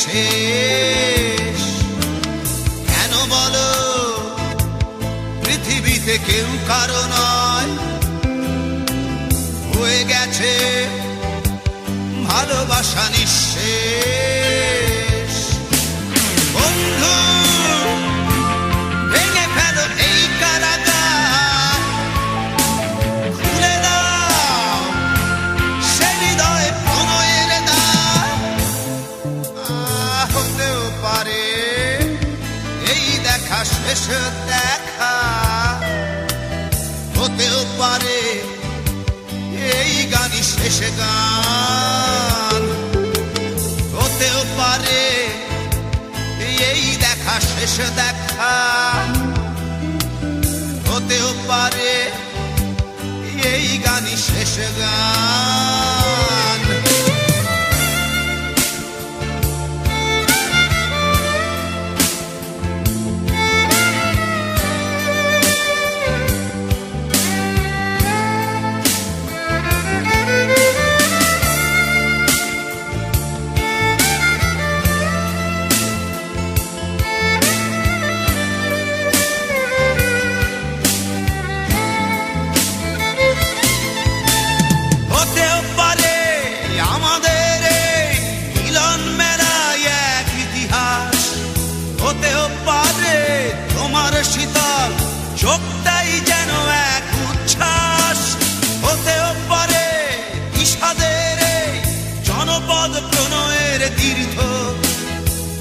শেষ। কেন বলো পৃথিবীতে কেউ কারো নয়, হয়ে গেছে ভালোবাসা নিঃশেষ। বন্ধু ভেঙে ফেলো এই কারাগার, খুলে দাও সে হৃদয়ে প্রণয়ের দ্বার। হতেও পারে এই দেখা শেষ দেখা, হতেও পারে এই গানই শেষ গান, হতেও পারে এই দেখা শেষ দেখা, হতেও পারে এই গানই শেষ গান। শীতল চোখটাই যেন এক উচ্ছ্বাস, হতেও পারে বিষাদের জনপদ প্রণয়ের তীর্থ,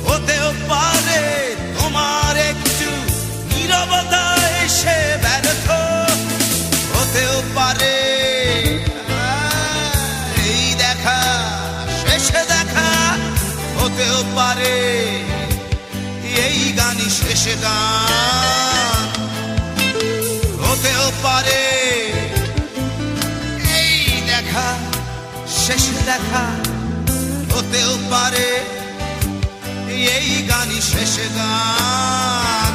হতেও পারে তোমার একটু নীরবতা এসে ব্যর্থ, হতেও পারে এই দেখা শেষে দেখা, হতেও পারে এই গানই শেষ গান, হতেও পারে এই দেখা শেষ দেখা, হতেও পারে এই গানই শেষ গান।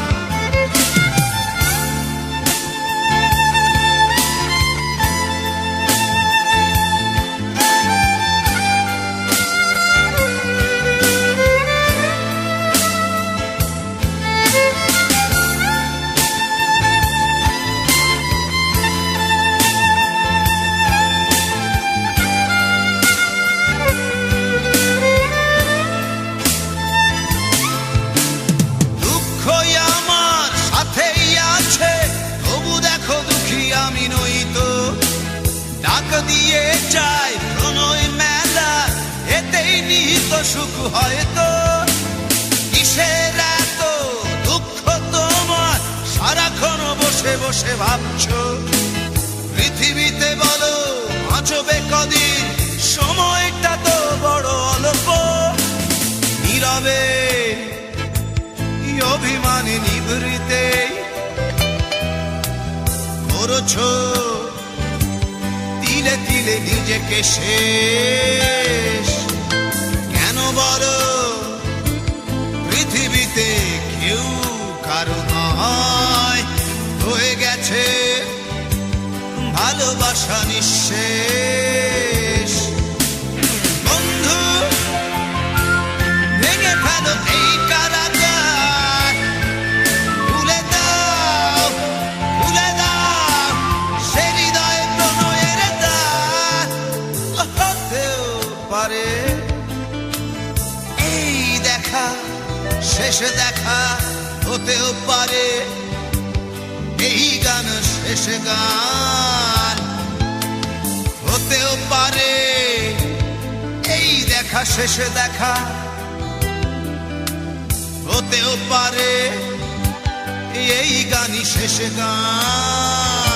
আমি নই তো ডাক দিয়ে যাই প্রণয় মেলা, এতেই নিহিত সুখ হয়তো। কিসের এত দুঃখ তোমার সারাক্ষণ বসে বসে ভাবছো, পৃথিবীতে বলো বাঁচবে কদিন, সময়টা তো বড় অল্প। নীরবে অভিমানে নিভৃতে করছো তিলে তিলে নিজেকে শেষ। কেন বলো পৃথিবীতে কেউ কারো নয়, হয়ে গেছে ভালোবাসা নিঃশেষ। বন্ধু ভেঙে ফেলো এই কারাগার, খুলে দাও খুলে দাও সে হৃদয়ে প্রণয়ের দ্বার। হতেও পারে এই দেখা শেষ দেখা, হতেও পারে এই গান শেষ গান, হতেও পারে এই দেখা শেষ দেখা, হতেও পারে এই গানই শেষ গান।